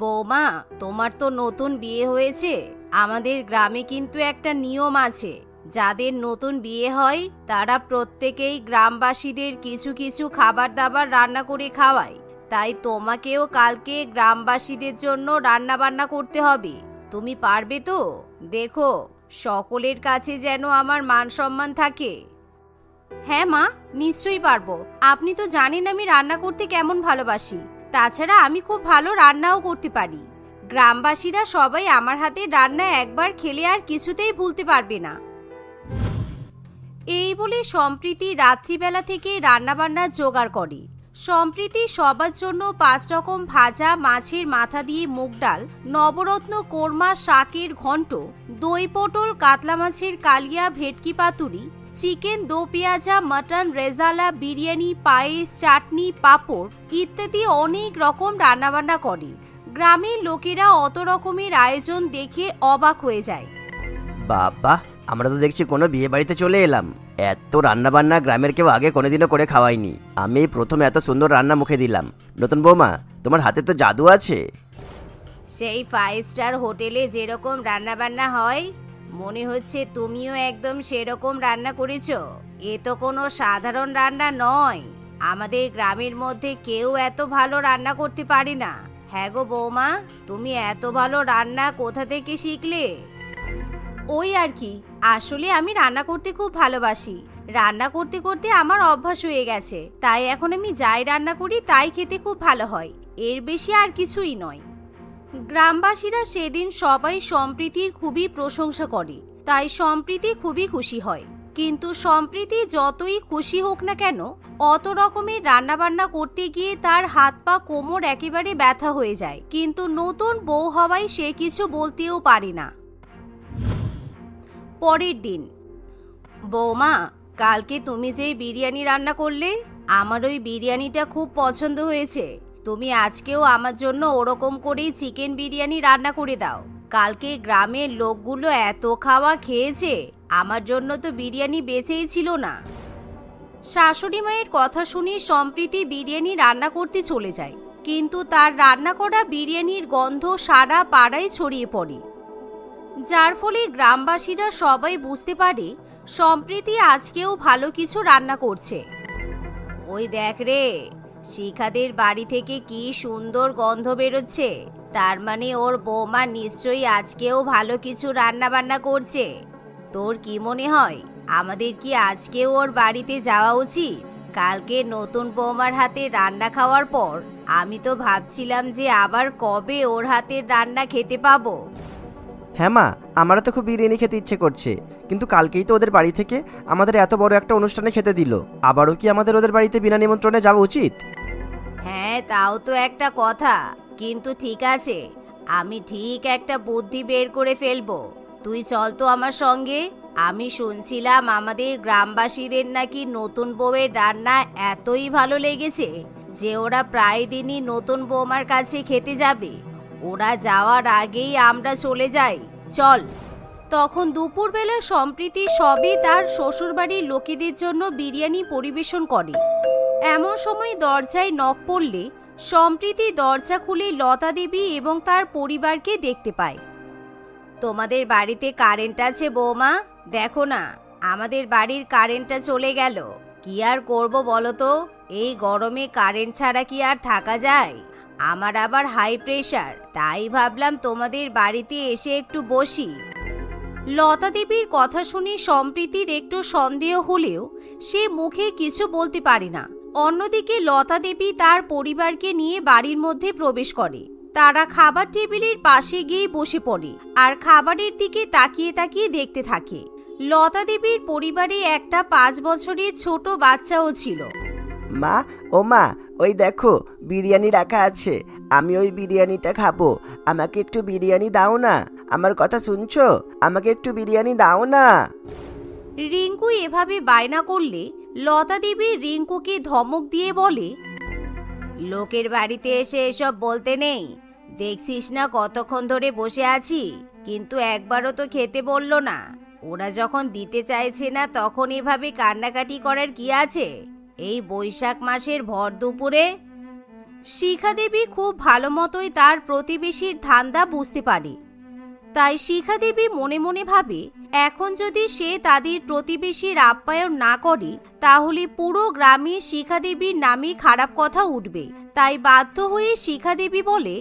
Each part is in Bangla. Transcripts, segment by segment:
বৌমা, তোমার তো নতুন বিয়ে হয়েছে। আমাদের গ্রামে কিন্তু একটা নিয়ম আছে, যাদের নতুন বিয়ে হয় তারা প্রত্যেকেই গ্রামবাসীদের কিছু কিছু খাবার দাবার রান্না করে খাওয়ায়। তাই তোমাকেও কালকে গ্রামবাসীদের জন্য রান্না বান্না করতে হবে। তুমি পারবে তো? দেখো, সকলের কাছে যেন আমার মান সম্মান থাকে। হ্যাঁ মা, নিশ্চয়ই পারবো। আপনি তো জানেন আমি রান্না করতে কেমন ভালোবাসি। তাছাড়া আমি খুব ভালো রান্নাও করতে পারি। গ্রামবাসীরা সবাই আমার হাতের রান্না একবার খেলে আর কিছুতেই ভুলতে পারবে না। এই বলে সম্প্রীতি রাত্রিবেলা থেকে রান্নাবান্নার জোগাড় করে। সম্প্রীতি সবার জন্য 5 রকম ভাজা মাছের মাথা দিয়ে মুগ ডাল, নবরত্ন কোরমা শাকের ঘন্ট, দই পটল কাতলা মাছের কালিয়া ভেটকি পাতুরি, চিকেন দো পেঁয়াজা মটন রেজালা বিরিয়ানি পায়েস চাটনি পাঁপড় ইত্যাদি অনেক রকম রান্নাবান্না করে। গ্রামের লোকেরা অত রকমের আয়োজন দেখে অবাক হয়ে যায়। বাবা, আমরা তো দেখছি কোনো বিয়ে বাড়িতে চলে এলাম। এত রান্না বান্না গ্রামের কেউ আগে কোনোদিনও করে খাওয়ায়নি। আমি প্রথম এত সুন্দর রান্না মুখে দিলাম। নতুন বৌমা, তোমার হাতে তো জাদু আছে। সেই 5 স্টার হোটেলে যেরকম রান্না বান্না হয়, মনে হচ্ছে তুমিও একদম সেরকম রান্না করেছো। এ তো কোনো সাধারণ রান্না নয়। আমাদের গ্রামের মধ্যে কেউ এত ভালো রান্না করতে পারে না। হ্যাঁ গো বৌমা, তুমি এত ভালো রান্না কোথা থেকে শিখলে? ওই আর কি, আসলে আমি রান্না করতে খুব ভালোবাসি। রান্না করতে করতে আমার অভ্যাস হয়ে গেছে, তাই এখন আমি যাই রান্না করি তাই খেতে খুব ভালো হয়। এর বেশি আর কিছুই নয়। গ্রামবাসীরা সেদিন সবাই সম্প্রীতির খুবই প্রশংসা করে, তাই সম্প্রীতি খুবই খুশি হয়। কিন্তু সম্প্রীতি যতই খুশি হোক না কেন, অত রকমের রান্নাবান্না করতে গিয়ে তার হাত পা কোমর একেবারে ব্যথা হয়ে যায়। কিন্তু নতুন বউ হওয়ায় সে কিছু বলতেও পারে না। পরের দিন। বৌমা, কালকে তুমি যেই বিরিয়ানি রান্না করলে, আমার ওই বিরিয়ানিটা খুব পছন্দ হয়েছে। তুমি আজকেও আমার জন্য ওরকম করেই চিকেন বিরিয়ানি রান্না করে দাও। কালকে গ্রামের লোকগুলো এত খাওয়া খেয়েছে, আমার জন্য তো বিরিয়ানি বেঁচেই ছিল না। শাশুড়ি মায়ের কথা শুনে সম্প্রীতি বিরিয়ানি রান্না করতে চলে যায়, কিন্তু তার রান্না করা বিরিয়ানির গন্ধ সারা পাড়ায় ছড়িয়ে পড়ে, যার ফলে গ্রামবাসীরা সবাই বুঝতে পারে সম্প্রীতি আজকেও ভালো কিছু রান্না করছে। ওই দেখ রে, শিখাদের বাড়ি থেকে কি সুন্দর গন্ধ বেরোচ্ছে। তার মানে ওর বৌমা নিশ্চয়ই আজকেও ভালো কিছু রান্না বান্না করছে। তোর কি মনে হয়, আমাদের কি আজকেও ওর বাড়িতে যাওয়া উচিত? কালকে নতুন বৌমার হাতে রান্না খাওয়ার পর আমি তো ভাবছিলাম যে আবার কবে ওর হাতের রান্না খেতে পাবো। হ্যাঁ মা, আমারও তো খুব বিরিয়ানি খেতে ইচ্ছে করছে। কিন্তু কালকেই তো ওদের বাড়ি থেকে আমাদের এত বড় একটা অনুষ্ঠানে খেতে দিল। আবারও কি আমাদের ওদের বাড়িতে বিনা নিমন্ত্রণে যাওয়া উচিত? হ্যাঁ, তাও তো একটা কথা। কিন্তু ঠিক আছে, আমি ঠিক একটা বুদ্ধি বের করে ফেলবো। তুই চল তো আমার সঙ্গে। আমি শুনছিলাম আমাদের গ্রামবাসীদের নাকি নতুন বউয়ের রান্না এতই ভালো লেগেছে যে ওরা প্রায় দিনই নতুন বৌমার কাছে খেতে যাবে। ওরা যাওয়ার আগেই আমরা চলে যাই, চল। তখন দুপুরবেলা সম্প্রীতি সবে তার শ্বশুরবাড়ির লোকেদের জন্য বিরিয়ানি পরিবেশন করে। এমন সময় দরজায় নক পড়লে সম্প্রীতি দরজা খুলে লতা দেবী এবং তার পরিবারকে দেখতে পায়। তোমাদের বাড়িতে কারেন্ট আছে বৌমা? দেখো না, আমাদের বাড়ির কারেন্টটা চলে গেল। কি আর করব বলো তো, এই গরমে কারেন্ট ছাড়া কি আর থাকা যায়? আমার আবার হাই প্রেশার, তাই ভাবলাম তোমাদের বাড়িতে এসে একটু বসি। লতা দেবীর কথা শুনে সম্প্রীতির একটু সন্দেহ হলেও সে মুখে কিছু বলতে পারে না। অন্যদিকে লতা দেবী তার পরিবারকে নিয়ে বাড়ির মধ্যে প্রবেশ করে। তারা খাবার টেবিলের পাশে গিয়ে বসে পড়ে আর খাবারের দিকে তাকিয়ে তাকিয়ে দেখতে থাকে। লতা দেবীর পরিবারে একটা 5 বছরের ছোট বাচ্চাও ছিল। মা, ও মা, ওই দেখো বিরিয়ানি রাখা আছে। আমি ওই বিরিয়ানিটা খাবো। আমাকে একটু বিরিয়ানি দাও না। আমার কথা শুনছো? আমাকে একটু বিরিয়ানি দাও না। রিঙ্কু এভাবে বায়না করলে লতা দেবী রিঙ্কুকে ধমক দিয়ে বলে, লোকের বাড়িতে এসে এসব বলতে নেই। দেখছিস না কতক্ষণ ধরে বসে আছি, কিন্তু একবারও তো খেতে বললো না। ওরা যখন দিতে চাইছে না তখন এভাবে কান্নাকাটি করার কি আছে এই বৈশাখ মাসের ভর দুপুরে? শিখা দেবী খুব ভালো মতোই তার প্রতিবেশীর ধান্দা বুঝতে পারে। তাই শিখা দেবী মনে মনে ভাবে, এখন যদি সে তাদের প্রতিবেশীর আপ্যায়ন না করে তাহলে পুরো গ্রামে শিখা দেবীর নামে খারাপ কথা উঠবে। তাই বাধ্য হয়ে শিখা দেবী বলে,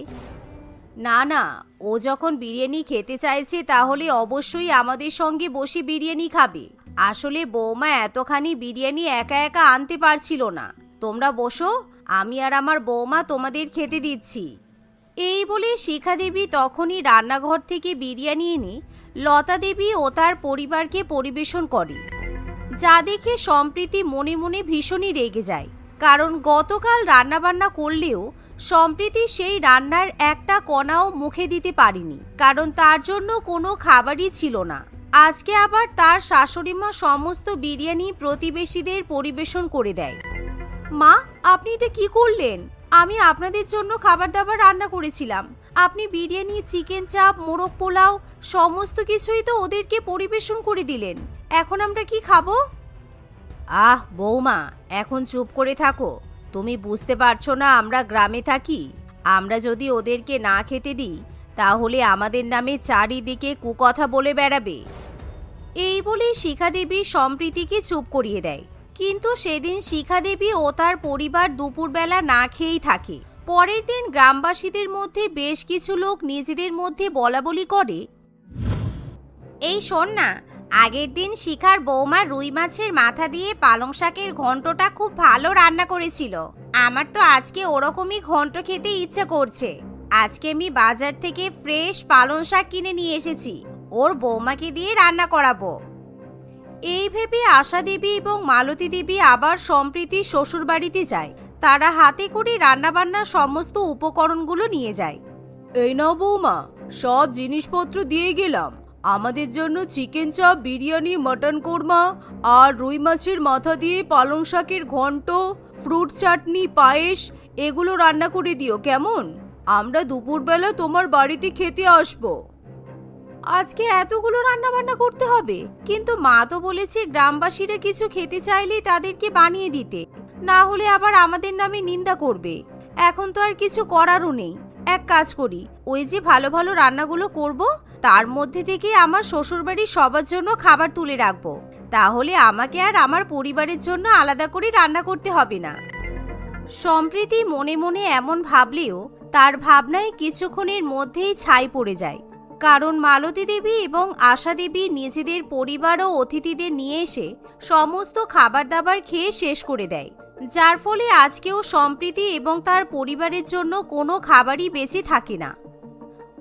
না না, ও যখন বিরিয়ানি খেতে চাইছে তাহলে অবশ্যই আমাদের সঙ্গে বসে বিরিয়ানি খাবে। আসলে বৌমা এতখানি বিরিয়ানি একা একা আনতে পারছিল না। তোমরা বসো, আমি আর আমার বৌমা তোমাদের খেতে দিচ্ছি। এই বলে শিখা দেবী তখনই রান্নাঘর থেকে বিরিয়ানি এনে লতা দেবী ও তার পরিবারকে পরিবেশন করে, যা দেখে সম্প্রীতি মনে মনে ভীষণই রেগে যায়। কারণ গতকাল রান্নাবান্না করলেও সম্প্রীতি সেই রান্নার একটা কণাও মুখে দিতে পারেনি, কারণ তার জন্য কোনো খাবারই ছিল না। আজকে আবার তার শাশুড়িমা সমস্ত বিরিয়ানি প্রতিবেশীদের পরিবেশন করে দেয়। মা, আপনি এটা কি করলেন? আমি আপনাদের জন্য খাবার দাবার রান্না করেছিলাম। আপনি বিরিয়ানি, চিকেন চাপ, মোরগ পোলাও সমস্ত কিছুই তো ওদেরকে পরিবেশন করে দিলেন। এখন আমরা কি খাবো? আহ বৌমা, এখন চুপ করে থাকো। তুমি বুঝতে পারছো না আমরা গ্রামে থাকি? আমরা যদি ওদেরকে না খেতে দিই তাহলে আমাদের নামে চারিদিকে কুকথা বলে বেড়াবে। এই বলে শিখা দেবী সম্প্রীতিকে চুপ করিয়ে দেয়। কিন্তু সেদিন শিখা দেবী ও তার পরিবার দুপুরবেলা না খেয়েই থাকে। পরের দিন গ্রামবাসীদের মধ্যে বেশ কিছু লোক নিজেদের মধ্যে বলাবলি করে, এই শোন না, আগের দিন শিখার বৌমা রুই মাছের মাথা দিয়ে পালং শাকের ঘন্টটা খুব ভালো রান্না করেছিল। আমার তো আজকে ওরকমই ঘন্ট খেতে ইচ্ছে করছে। আজকে আমি বাজার থেকে ফ্রেশ পালং শাক কিনে নিয়ে এসেছি, ওর বৌমাকে দিয়ে রান্না করাবো। এই ভেবে আশা দেবী এবং মালতী দেবী আবার সম্প্রীতি শ্বশুর বাড়িতে যায়। তারা হাতে করে রান্নাবান্নার সমস্ত উপকরণগুলো নিয়ে যায়। এই নাও বৌমা, সব জিনিসপত্র দিয়ে গেলাম। আমাদের জন্য চিকেন চাপ, বিরিয়ানি, মটন কোরমা আর রুই মাছের মাথা দিয়ে পালং শাকের ঘন্ট, ফ্রুট চাটনি, পায়েস এগুলো রান্না করে দিও কেমন? আমরা দুপুরবেলা তোমার বাড়িতে খেতে আসবো। আজকে এতগুলো রান্না বান্না করতে হবে? কিন্তু মা তো বলেছে গ্রামবাসীরা কিছু খেতে চাইলেই তাদেরকে বানিয়ে দিতে, না হলে আবার আমাদের নামে নিন্দা করবে। এখন তো আর কিছু করারও নেই। এক কাজ করি, ওই যে ভালো ভালো রান্নাগুলো করব তার মধ্যে থেকে আমার শ্বশুরবাড়ির সবার জন্য খাবার তুলে রাখবো। তাহলে আমাকে আর আমার পরিবারের জন্য আলাদা করে রান্না করতে হবে না। সম্প্রীতি মনে মনে এমন ভাবলেও তার ভাবনায় কিছুক্ষণের মধ্যেই ছাই পড়ে যায়। কারণ মালতী দেবী এবং আশা দেবী নিজেদের পরিবার ও অতিথিদের নিয়ে এসে সমস্ত খাবার দাবার খেয়ে শেষ করে দেয়, যার ফলে আজকেও সম্প্রীতি এবং তার পরিবারের জন্য কোনো খাবারই বেঁচে থাকে না।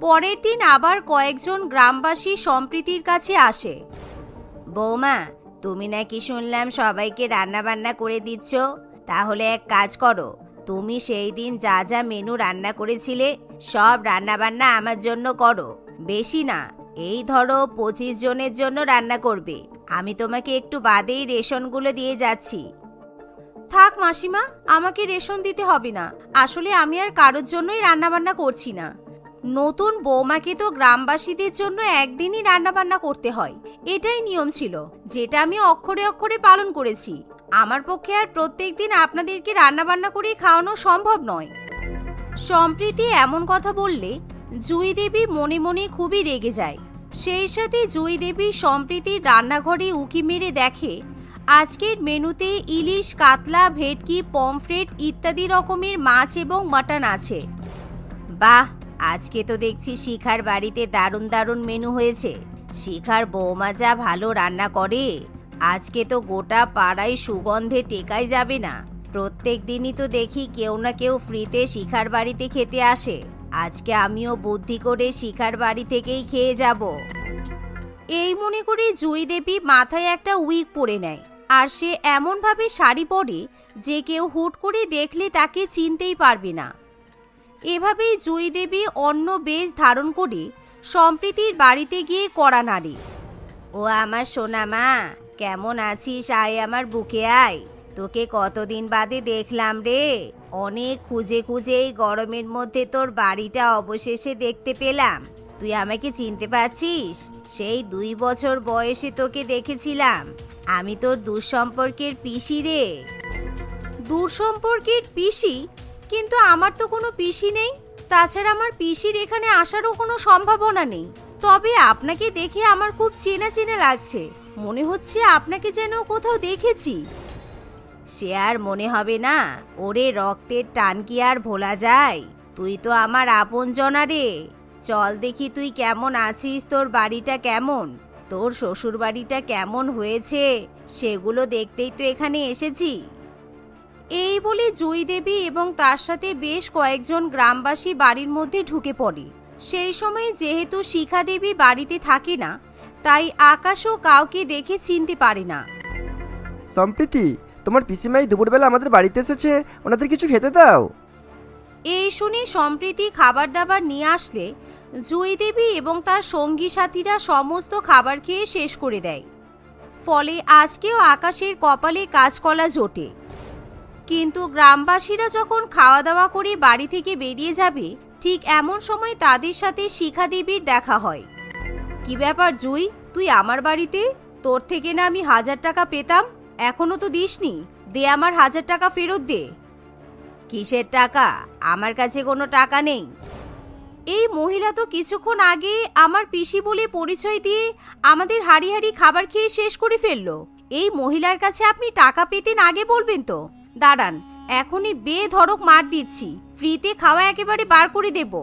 পরের দিন আবার কয়েকজন গ্রামবাসী সম্প্রীতির কাছে আসে। বৌমা, তুমি নাকি শুনলাম সবাইকে রান্না বান্না করে দিচ্ছ। তাহলে এক কাজ করো, তুমি সেই দিন যা যা মেনু রান্না করেছিলে সব রান্না বান্না আমার জন্য করো। বেশি না, এই ধরো 25 জনের জন্য রান্না করবে। আমি তোমাকে একটু বাদেই রেশনগুলো দিয়ে যাচ্ছি। থাক মাসিমা, আমাকে রেশন দিতে হবে না। আসলে আমি আর কারোর জন্যই রান্না বান্না করছি না। নতুন বৌমাকে তো গ্রামবাসীদের জন্য একদিনই রান্না বান্না করতে হয়, এটাই নিয়ম ছিল, যেটা আমি অক্ষরে অক্ষরে পালন করেছি। আমার পক্ষে আর প্রত্যেকদিন আপনাদেরকে রান্না বান্না করে খাওয়ানো সম্ভব নয়। সম্প্রীতি এমন কথা বললে জুই দেবী মনে মনে খুবই রেগে যায়। সেই সাথে জুই দেবী সম্প্রীতির রান্নাঘরে উঁকি মেরে দেখে আজকের মেনুতে ইলিশ, কাতলা, ভেটকি, পমফ্রেট ইত্যাদি রকমের মাছ এবং মাটন আছে। বাহ, আজকে তো দেখছি শিখার বাড়িতে দারুণ দারুণ মেনু হয়েছে। শিখার বৌমা যা ভালো রান্না করে, আজকে তো গোটা পাড়ায় সুগন্ধে টেকাই যাবে না। প্রত্যেক দিনই তো দেখি কেউ না কেউ ফ্রিতে শিখার বাড়িতে খেতে আসে। আজকে আমিও বুদ্ধি করে শিখার বাড়ি থেকেই খেয়ে যাব। এই মনে করে জুই দেবী মাথায় একটা উইগ পরে নেয়, আর সে এমনভাবে শাড়ি পরে যে কেউ হুট করে দেখলে তাকে চিনতেই পারবে না। এভাবেই জুই দেবী অন্য বেশ ধারণ করে সম্প্রীতির বাড়িতে গিয়ে কড়া নাড়ে। ও আমার সোনা মা, কেমন আছিস? আয় আমার বুকে আয়। তোকে কতদিন বাদে দেখলাম রে। অনেক খুঁজে খুঁজে এই গরমের মধ্যে তোর বাড়িটা অবশেষে দেখতে পেলাম। তুই আমাকে চিনতে পারছিস? সেই 2 বছর বয়সে তোকে দেখেছিলাম। আমি তোর দূর সম্পর্কের পিসি রে। দূর সম্পর্কের পিসি? কিন্তু আমার তো কোনো পিসি নেই, তাছাড়া আমার পিসির এখানে আসারও কোনো সম্ভাবনা নেই। তবে আপনাকে দেখে আমার খুব চেনা চেনা লাগছে, মনে হচ্ছে আপনাকে যেন কোথাও দেখেছি। সে আর মনে হবে না? ওরে রক্তের টান কি আর ভোলা যায়? তুই তো আমার আপনজনা রে। চল দেখি তুই কেমন আছিস, তোর বাড়িটা কেমন, তোর শ্বশুর বাড়িটা কেমন হয়েছে, সেগুলো দেখতেই তো এখানে এসেছি। এই বলে জুঁই দেবী এবং তার সাথে বেশ কয়েকজন গ্রামবাসী বাড়ির মধ্যে ঢুকে পড়ে। সেই সময় যেহেতু শিখা দেবী বাড়িতে থাকে না, তাই আকাশও কাউকে দেখে চিনতে পারে না। সম্প্রীতি, তোমার পিসিমাই দুপুরবেলা আমাদের বাড়িতে এসেছে, ওনাদের কিছু খেতে দাও। এই শুনে সম্প্রীতি খাবার দাবার নিয়ে আসলে জুঁই দেবী এবং তার সঙ্গী সাথীরা সমস্ত খাবার খেয়ে শেষ করে দেয়। ফলে আজকেও আকাশের কপালে কাঁচকলা জোটে। কিন্তু গ্রামবাসীরা যখন খাওয়া দাওয়া করে বাড়ি থেকে বেরিয়ে যাবে, ঠিক এমন সময় তাদের সাথে শিখা দেবীর দেখা হয়। কি ব্যাপার জুঁই, তুই আমার বাড়িতে? তোর থেকে না আমি 1000 টাকা পেতাম, এখনো তো দিসনি। দে আমার 1000 টাকা ফেরত দে। কিসের টাকা? আমার কাছে কোনো টাকা নেই। এই মহিলা তো কিছুক্ষণ আগে আমার পিসি বলে পরিচয় দিয়ে আমাদের হাড়ি হাড়ি খাবার খেয়ে শেষ করে ফেললো। এই মহিলার কাছে আপনি টাকা পেতেন আগে বলবেন তো। দাঁড়ান, এখনই বেধড়ক মার দিচ্ছি, ফ্রিতে খাওয়া একেবারে বার করে দেব।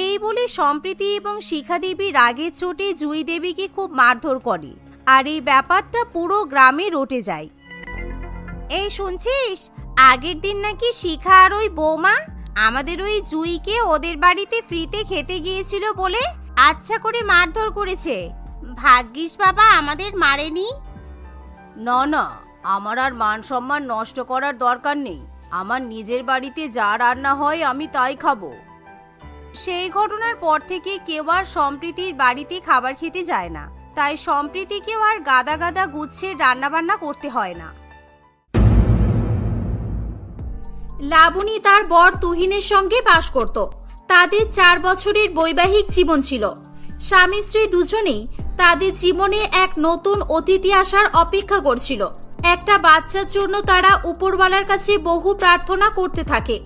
এই বলে সম্প্রীতি এবং শিখা দেবী রাগের চোটে জুঁই দেবীকে খুব মারধর করে, আর এই ব্যাপারটা পুরো গ্রামে রটে যায়। এই শুনছিস, আগের দিন নাকি শিখা আর ওই বৌমা আমাদের ওই জুঁইকে ওদের বাড়িতে ফ্রিতে খেতে গিয়েছিল বলে আচ্ছা করে মারধর করেছে। ভাগ্যিস বাবা আমাদের মারেনি। না না, আমার আর মান সম্মান নষ্ট করার দরকার নেই। আমার নিজের বাড়িতে যা রান্না হয় আমি তাই খাবো। সেই ঘটনার পর থেকে কেউ আর সম্প্রীতির বাড়িতে খাবার খেতে যায় না, তাই সম্প্রীতিকেও আর গাদা গাদা গুচ্ছের রান্নাবান্না করতে হয় না। লাবণী তার বর তুহিনের সঙ্গে বাস করত। তাদের 4 বছরের বৈবাহিক জীবন ছিল। স্বামী স্ত্রী দুজনেই তাদের জীবনে এক নতুন অতিথি আসার অপেক্ষা করছিল। একটা বাচ্চার জন্য তারা উপরওয়ালার কাছে বহু প্রার্থনা করতে থাকে।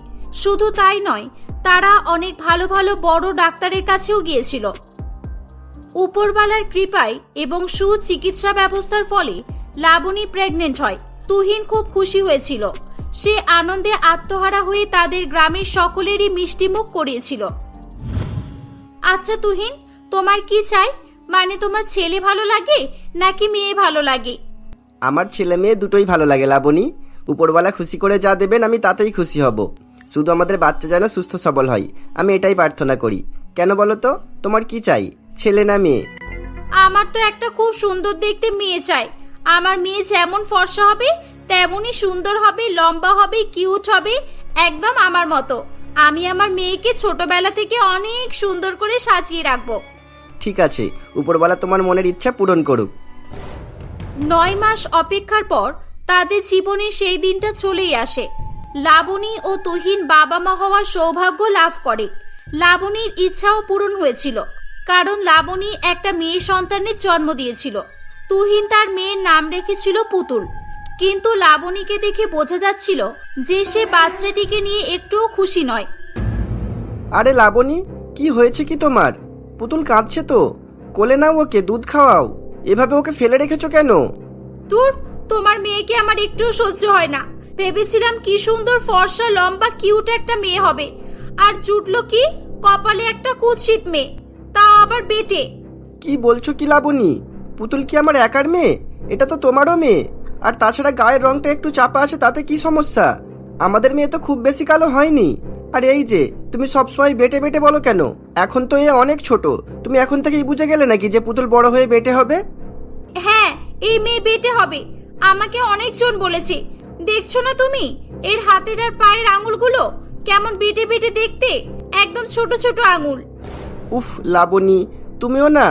শুধু তাই নয়, তারা অনেক ভালো ভালো বড় ডাক্তারের কাছেও গিয়েছিল। উপরওয়ালার কৃপায় এবং সুচিকিৎসা ব্যবস্থার ফলে লাবণী প্রেগনেন্ট হয়। তুহিন খুব খুশি হয়েছিল। সে আনন্দে আত্মহারা হয়ে তাদের গ্রামের সকলেরই মিষ্টিমুখ করিয়েছিল। আচ্ছা তুহিন, তোমার কি চাই? মানে তোমার ছেলে ভালো লাগে নাকি মেয়ে ভালো লাগে? আমার ছেলে মেয়ে দুটোই ভালো লাগে লাবণী। উপরওয়ালা খুশি করে যা দেবেন আমি তাতেই খুশি হব। শুধু আমাদের বাচ্চা যেন সুস্থ সবল হয়, আমি এটাই প্রার্থনা করি। কেন বলো তো, তোমার কি চাই, ছেলে না মেয়ে? আমার তো একটা খুব সুন্দর দেখতে মেয়ে চাই। আমার মেয়ে যেমন ফর্সা হবে তেমনই সুন্দর হবে, লম্বা হবে, কিউট হবে, একদম আমার মতো। আমি আমার মেয়েকে ছোটবেলা থেকে অনেক সুন্দর করে সাজিয়ে রাখবো। ঠিক আছে, উপরওয়ালা তোমার মনের ইচ্ছা পূরণ করুক। 9 মাস অপেক্ষার পর তাদের জীবনে সেই দিনটা চলেই আসে। লাবণী ও তুহিন বাবা মা হওয়ার সৌভাগ্য লাভ করে। লাবণীর ইচ্ছাও পূরণ হয়েছিল, কারণ লাবণী একটা মেয়ে সন্তানের জন্ম দিয়েছিল। তুহিন তার মেয়ের নাম রেখেছিল পুতুল। কিন্তু লাবণীকে দেখে বোঝা যাচ্ছিল যে সে বাচ্চাটিকে নিয়ে একটুও খুশি নয়। আরে লাবণী, কি হয়েছে কি তোমার? পুতুল কাঁদছে তো, কোলে নাও ওকে, দুধ খাওয়াও। এভাবে ওকে ফেলে রেখেছো কেন? দূর, তোমার মেয়েকে আমার একটু সহ্য হয় না। ভেবেছিলাম কি সুন্দর ফর্সা লম্বা কিউট একটা মেয়ে হবে, আর জুটলো কি কপালে একটা কুৎসিত মেয়ে, তা আবার বেটে। কি বলছো কি লাবণী? পুতুল কি আমার একার মেয়ে? এটা তো তোমারও মেয়ে। আর তাছাড়া গায়ের রংটা একটু চাপা আছে, তাতে কি সমস্যা? আমাদের মেয়ে তো খুব বেশি কালো হয়নি। আর এই যে তুমি সবসময় বেটে বেটে বলো কেন? এখন তো এ অনেক ছোট, তুমি এখন থেকেই বুঝে গেলে নাকি যে পুতুল বড় হয়ে বেটে হবে? হ্যাঁ, এই মেয়ে বেটে হবে, আমাকে অনেকজন বলেছে। দেখছো না তুমি এর হাতের আর পায়ের আঙুলগুলো কেমন বেটে বেটে দেখতে, একদম ছোট ছোট আঙুল। উফ লাবণী, তুমিও না,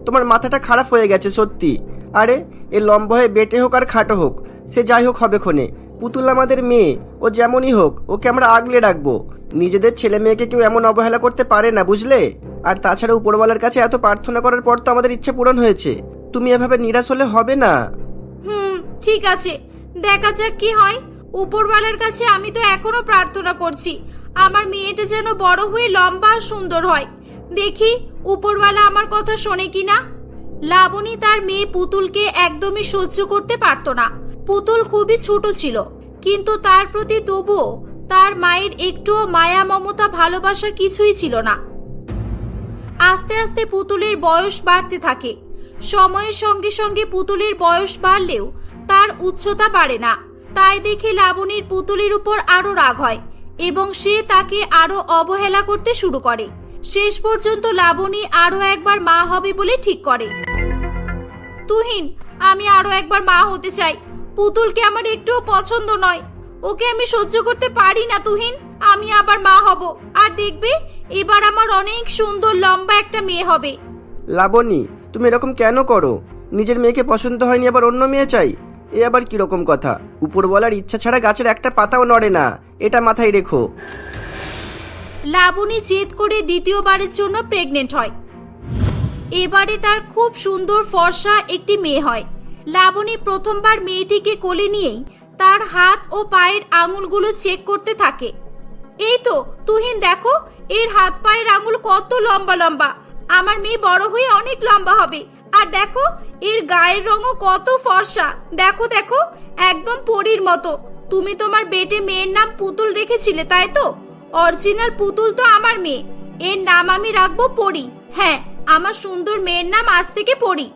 তোমার মাথাটা খারাপ হয়ে গেছে সত্যি। আরে এ লম্বা হয়ে বেটে হোক আর খাটো হোক, সে যাই হোক হবে ক্ষণে। পুতুল আমাদের মেয়ে, ও যেমনই হোক ওকে আমরা আগলে রাখবো। নিজেদের ছেলে মেয়েকে কেউ এমন অবহেলা করতে পারে না, বুঝলে? আর তাছাড়া উপরওয়ালার কাছে এত প্রার্থনা করার পর তো আমাদের ইচ্ছে পূরণ হয়েছে। তুমি এভাবে নিরাশ হলে হবে না। ঠিক আছে, দেখা যাক কি হয়। উপরওয়ালার কাছে আমি তো এখনো প্রার্থনা করছি আমার মেয়েটা যেন বড় হয়ে লম্বা আর সুন্দর হয়। দেখি উপরওয়ালা আমার কথা শোনে কিনা। লাবণী তার মেয়ে পুতুলকে একদমই সহ্য করতে পারত না। পুতুল খুবই ছোট ছিল, কিন্তু তার প্রতি তবুও তার মায়ের একটুও মায়া মমতা ভালোবাসা কিছুই ছিল না। আস্তে আস্তে পুতুলের বয়স বাড়তে থাকে। সময়ের সঙ্গে সঙ্গে পুতুলের বয়স বাড়লেও তার উচ্চতা বাড়ে না। তাই দেখে লাবণীর পুতুলের উপর আরো রাগ হয় এবং সে তাকে আরো অবহেলা করতে শুরু করে। শেষ পর্যন্ত লাবণী আরো একবার মা হবে বলে ঠিক করে। তুহিন, আমি আরো একবার মা হতে চাই। পুতুলকে আমার একটুও পছন্দ নয়, ওকে আমি সহ্য করতে পারি না। তুহিন, আমি আবার মা হব, আর দেখবে এবার আমার অনেক সুন্দর লম্বা একটা মেয়ে হবে। লাবণী, তুমি এরকম কেন করো? নিজের মেয়েকে পছন্দ হয়নি আবার অন্য মেয়ে চাই, এ আবার কিরকম কথা? উপরওয়ালার ইচ্ছা ছাড়া গাছের একটা পাতাও নড়ে না, এটা মাথায় রেখো। লাবণী জেদ করে দ্বিতীয়বারের জন্য প্রেগনেন্ট হয়। এবারে তার খুব সুন্দর ফর্সা একটি মেয়ে হয়। লাবণী প্রথমবার মেয়েটিকে কোলে নিয়েই তার হাত ও পায়ের আঙুলগুলো চেক করতে থাকে। এই তো তুহিন, দেখো এর হাত পায়ের আঙুল কত লম্বা লম্বা। আমার মেয়ে বড় হয়ে অনেক লম্বা হবে। আর দেখো এর গায়ের রঙও কত ফর্সা। দেখো দেখো, একদম পরীর মতো। তুমি তোমার বেটে মেয়ের নাম পুতুল রেখেছিলে, তাই তো? অরিজিনাল পুতুল তো আমার মেয়ে, এর নাম আমি রাখবো পরী। হ্যাঁ, আমার সুন্দর মেয়ের নাম আজ থেকে পরী।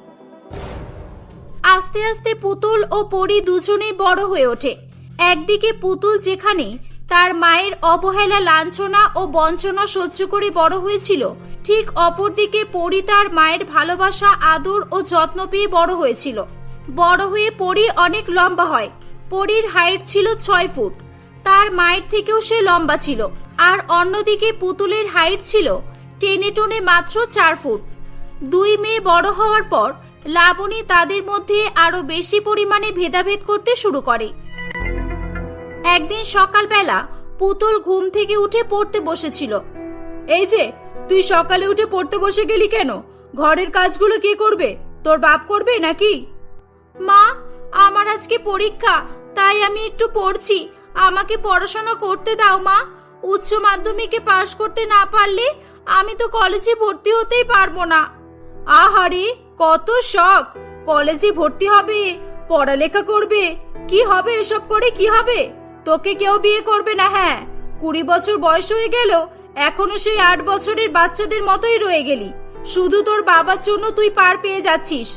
আস্তে আস্তে পুতুল ও পরী দুজনেই বড় হয়ে ওঠে। একদিকে পুতুল যেখানে তার মায়ের অবহেলা, লাঞ্ছনা ও বঞ্চনা সহ্য করে বড় হয়েছিল, ঠিক অপরদিকে পরী তার মায়ের ভালোবাসা, আদর ও যত্ন পেয়ে বড় হয়েছিল। বড় হয়ে পরী অনেক লম্বা হয়। পরীর হাইট ছিল 6 ফুট, তার মায়ের থেকেও সে লম্বা ছিল। আর অন্যদিকে পুতুলের হাইট ছিল টেনে টুনে মাত্র 4 ফুট। দুই মেয়ে বড় হওয়ার পর লাবণী তাদের মধ্যে আরো বেশি পরিমাণে ভেদাভেদ করতে শুরু করে। একদিন সকালবেলা পুতুল ঘুম থেকে উঠে পড়তে বসেছিল। এই যে, তুই সকালে উঠে পড়তে বসে গেলি কেন? ঘরের কাজগুলো কে করবে? তোর বাপ করবে নাকি? মা, আমার আজকে পরীক্ষা, তাই আমি একটু পড়ছি। আমাকে পড়াশোনা করতে দাও মা। উচ্চ মাধ্যমিকে পাশ করতে না পারলে আমি তো কলেজে ভর্তি হতেই পারবো না। আহারে, কত শখ! কলেজে ভর্তি হবে, পড়ালেখা করবে। কি হবে এসব করে? কি হবে? তোকে কেউ বিয়ে করবে না। হ্যাঁ, 20 বছর বয়স হয়ে গেল, এখনো সেই 8 বছরের বাচ্চাদের মতোই রয়ে গেলি। শুধু তোর বাবার জন্য তুই পার পেয়ে যাচ্ছিস,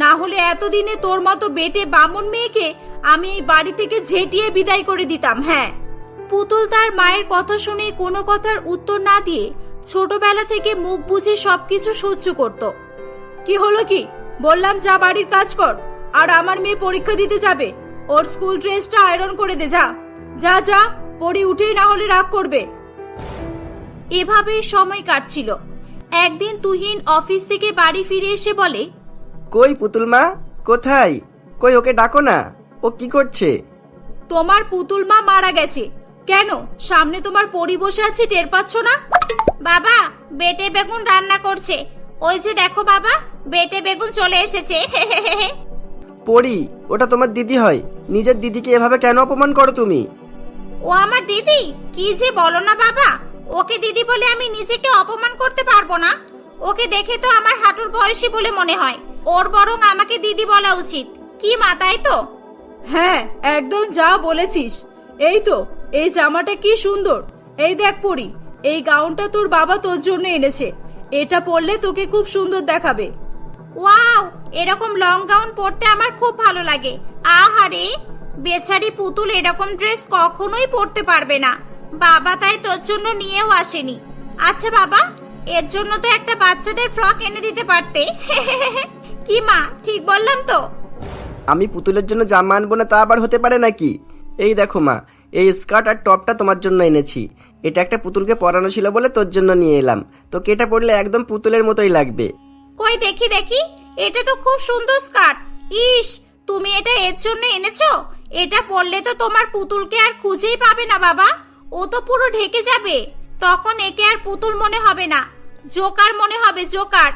না হলে এতদিনে তোর মতো বেটে বামুন মেয়েকে আমি এই বাড়ি থেকে ঝেঁটিয়ে বিদায় করে দিতাম। হ্যাঁ। পুতুল তার মায়ের কথা শুনে কোনো কথার উত্তর না দিয়ে ছোটবেলা থেকে মুখ বুজে সবকিছু সহ্য করত। কি হলো কি? বললাম যা বাড়ির কাজ কর। আর আমার মেয়ে পরীক্ষা দিতে যাবে, ওর স্কুল ড্রেসটা আয়রন করে দে। যা যা যা, পড়ি উঠেই না হলে রাগ করবে। এভাবেই সময় কাটছিল। একদিন তুহিন অফিস থেকে বাড়ি ফিরে এসে বলে, কই পুতুল মা, কোথায়? কই ওকে ডাকো না, ও কি করছে? তোমার পুতুল মা মারা গেছে। কেন, সামনে তোমার পরি বসে আছে, টের পাচ্ছ না? বাবা, বেটে বেগুন রান্না করছে। ওই যে দেখো বাবা, বেটে বেগুন চলে এসেছে। পরি, ওটা তোমার দিদি হয়। নিজের দিদিকে এভাবে কেন অপমান করো তুমি? ও আমার দিদি? কি যে বলো না বাবা, ওকে দিদি বলে আমি নিজেকে অপমান করতে পারবো না। ওকে দেখে তো আমার হাঁটুর বয়সী বলে মনে হয়। ওর বরং আমাকে দিদি বলা উচিত। কি মা, তাই তো? হ্যাঁ, একদম যা বলেছিস। এই তো, এই জামাটা কি সুন্দর। এই দেখ পরি, এই গাউনটা তোর বাবা তোর জন্য এনেছে। এটা পরলে তোকে খুব সুন্দর দেখাবে। ওয়াও, এরকম লং গাউন পরতে আমার খুব ভালো লাগে। আহারে, বেচারি পুতুল এরকম ড্রেস কখনোই পরতে পারবে না। বাবা তাই তোর জন্য নিয়েও আসেনি। আচ্ছা বাবা, এর জন্য তো একটা বাচ্চাদের ফ্রক এনে দিতে পারতে। কি মা, ঠিক বললাম তো? আমি পুতুলের জন্য জামা আনবো না তা আবার হতে পারে নাকি? এই দেখো মা, এই স্কার্ট আর টপটা তোমার জন্য এনেছি। এটা একটা পুতুলকে পরানো ছিল বলে তোর জন্য নিয়ে এলাম। তোকে এটা পরলে একদম পুতুলের মতোই লাগবে। কই দেখি দেখি, এটা তো খুব সুন্দর স্কার্ট। ইস, তুমি এটা এর জন্য এনেছো? এটা পরলে তো তোমার পুতুলকে আর খুঁজেই পাবে না বাবা। ও তো পুরো ঢেকে যাবে। তখন একে আর পুতুল মনে হবে না, জোকার মনে হবে, জোকার।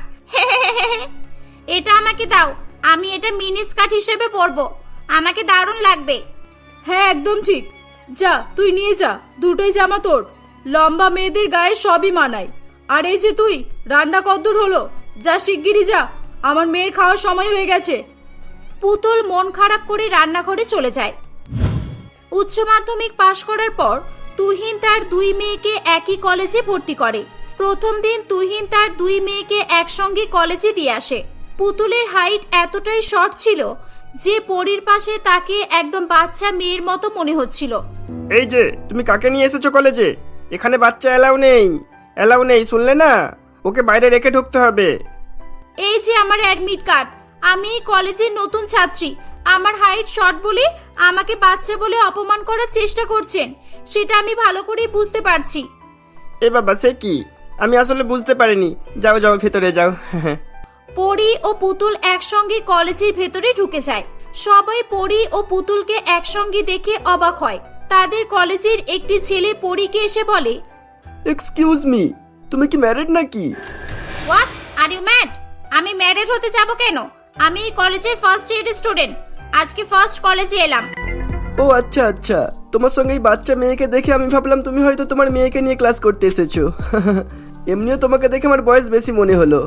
এটা আমাকে দাও, আমি এটা মিনি স্কার্ট হিসেবে পরবো। আমাকে দারুণ লাগবে। হ্যাঁ একদম ঠিক। যা তুই নিয়ে যা, দুটোই জামা তোর। লম্বা মেয়েদের গায়ে সবই মানায়। আর এই যে তুই, রান্না কদ্দূর হলো? যা শিগগিরই যা, আমার মেয়ের খাওয়ার সময় হয়ে গেছে। পুতুল মন খারাপ করে রান্নাঘরে চলে যায়। উচ্চ মাধ্যমিক পাশ করার পর তুহিন তার দুই মেয়েকে একই কলেজে ভর্তি করে। প্রথম দিন তুহিন তার দুই মেয়েকে একসঙ্গে কলেজে দিয়ে আসে। পুতুলের হাইট এতটাই শর্ট ছিল যে পরীর পাশে তাকে একদম বাচ্চা মেয়ের মতো মনে হচ্ছিল। এই যে তুমি কাকে নিয়ে এসেছো কলেজে? এখানে বাচ্চা এলাও নেই, শুনলে না? ওকে বাইরে রেখে ঢুকতে হবে। এই যে আমার অ্যাডমিট কার্ড। আমি এই কলেজের নতুন ছাত্রী। আমার হাইট শর্ট বলে আমাকে বাচ্চা বলে অপমান করার চেষ্টা করছেন, সেটা আমি ভালো করেই বুঝতে পারছি। এ বাবা, সে কি? আমি আসলে বুঝতে পারিনি। যাও যাও, ভেতরে যাও। পরি ও পুতুল একসঙ্গে কলেজের ভেতরে ঢুকে যায়। সবাই পরি ও পুতুলকে একসঙ্গে দেখে অবাক হয়। তাদের কলেজের একটি ছেলে পরিকে এসে বলে, এক্সকিউজ মি, তুমি কি ম্যারিড নাকি? What are you mad? আমি ম্যারিড হতে যাব কেন? আমি এই কলেজের ফার্স্ট ইয়ার স্টুডেন্ট। আজকে ফার্স্ট কলেজে এলাম। ও আচ্ছা, তোমার সঙ্গে এই বাচ্চা মেয়েকে দেখে আমি ভাবলাম তুমি হয়তো তোমার মেয়েকে নিয়ে ক্লাস করতে এসেছো। এমনিও তোমাকে দেখে আমার বয়স বেশি মনে হলো।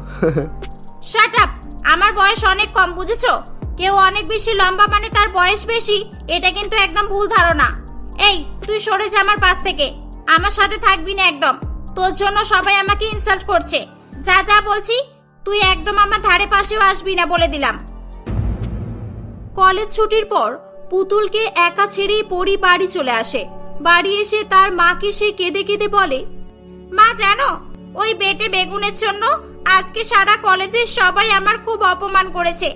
Shut up! আমার বয়স অনেক কম, বুঝেছো? কেউ অনেক বেশি লম্বা মানে তার বয়স বেশি, এটা কিন্তু একদম ভুল ধারণা। এই তুই সরে যা আমার পাশ থেকে। আমার সাথে থাকবি না একদম। তোর জন্য সবাই আমাকে ইনসাল্ট করছে। যা যা বলছি, তুই একদম আমার ধারে পাশেও আসবি না বলে দিলাম। কলেজ ছুটির পর পুতুলকে একা ছেড়েই পরি বাড়ি চলে আসে। বাড়ি এসে তার মাকে সে কেঁদে কেঁদে বলে, মা জানো, ওই বেটে বেগুনের জন্য আজকে সারা কলেজের সবাই আমার খুব অপমান করেছে।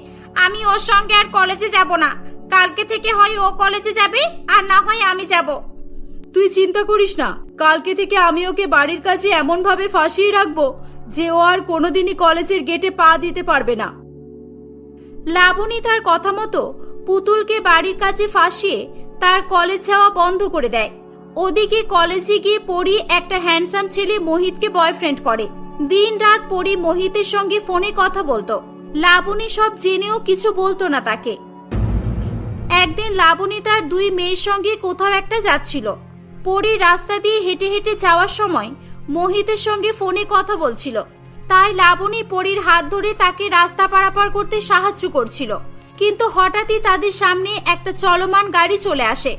আমি ওর সঙ্গে আর কলেজে যাব না। কালকে থেকে হয় ও কলেজে যাবে আর না হয় আমি যাব। তুই চিন্তা করিস না, কালকে থেকে আমি ওকে বাড়ির কাছে এমন ভাবে ফাঁসিয়ে রাখবো যে ও আর কোনোদিনই কলেজের গেটে পা দিতে পারবে না। লাবণী তার কথা মতো পুতুলকে বাড়ির কাছে ফাঁসিয়ে তার কলেজ যাওয়া বন্ধ করে দেয়। ওদিকে কলেজে গিয়ে পরি একটা হ্যান্ডসাম ছেলে মোহিতকে বয়ফ্রেন্ড করে। দিন রাত পরি মোহিতের সঙ্গে ফোনে কথা বলতো। লাবণী সব জেনেও কিছু বলতো না তাকে। একদিন লাবণী তার দুই মেয়ের সঙ্গে কোথাও একটা যাচ্ছিল। পরি রাস্তা দিয়ে হেঁটে হেঁটে যাওয়ার সময় মোহিতের সঙ্গে ফোনে কথা বলছিল। তাই লাবণী পরির হাত ধরে তাকে রাস্তা পারাপার করতে সাহায্য করছিল। কিন্তু হঠাৎই তাদের সামনে একটা চলমান গাড়ি চলে আসে।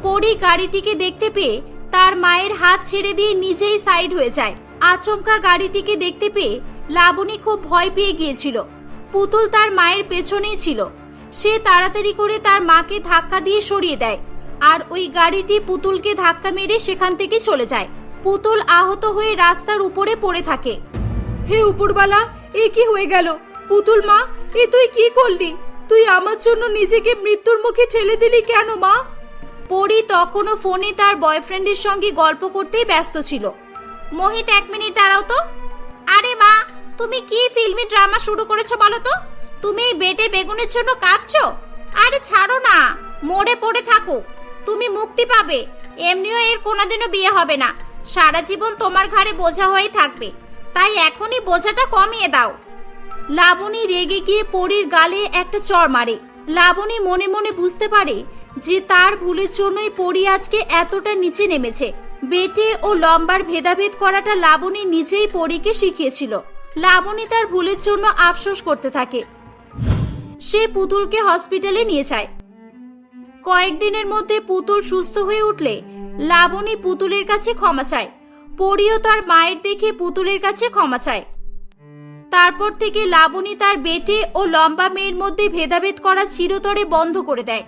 পরি গাড়িটিকে দেখতে পেয়ে তার মায়ের হাত ছেড়ে দিয়ে নিজেই সাইড হয়ে যায়। আচমকা গাড়িটিকে দেখতে পেয়ে লাবণী খুব ভয় পেয়ে গিয়েছিল। পুতুল তার মায়ের পেছনেই ছিল। সে তাড়াতাড়ি করে তার মাকে ধাক্কা দিয়ে সরিয়ে দেয়, আর ওই গাড়িটি পুতুলকে ধাক্কা মেরে সেখান থেকে চলে যায়। পুতুল আহত হয়ে রাস্তার উপরে পড়ে থাকে। হে উপরওয়ালা, এ কি হয়ে গেল? পুতুল মা, এ তুই কি করলি? তুই আমার জন্য নিজেকে মৃত্যুর মুখে ঠেলে দিলি কেন মা? পরি তখনও ফোনে তার বয়ফ্রেন্ডের সঙ্গে গল্প করতেই ব্যস্ত ছিল। মোহিত, 1 মিনিট দাঁড়াও তো। আরে মা, তুমি কি ফিল্মি ড্রামা শুরু করেছো বলো তো? তুমি এই বেটে বেগুনের জন্য কাঁদছো? আরে ছাড়ো না, মরে পড়ে থাকো, তুমি মুক্তি পাবে। এমনিও এর কোনোদিনও বিয়ে হবে না, সারা জীবন তোমার ঘাড়ে বোঝা হয়ে থাকবে। তাই এখনই বোঝাটা কমিয়ে দাও। লাবণী রেগে গিয়ে পরির গালে একটা চড় মারে। লাবণী মনে মনে বুঝতে পারে যে তার ভুলের জন্যই পরি আজকে এতটা নিচে নেমেছে। বেটে ও লম্বার ভেদাভেদ করাটা লাবণী নিজেই পরিকে শিখিয়েছিল। লাবণী তার ভুলের জন্য আফসোস করতে থাকে। সে পুতুলকে হসপিটালে নিয়ে যায়। কয়েকদিনের মধ্যে পুতুল সুস্থ হয়ে উঠলে লাবণী পুতুলের কাছে ক্ষমা চায়। পরিও তার মায়ের দেখে পুতুলের কাছে ক্ষমা চায়। তারপর থেকে লাবণী তার বেটে ও লম্বা মেয়ের মধ্যে ভেদাভেদ করা চিরতরে বন্ধ করে দেয়।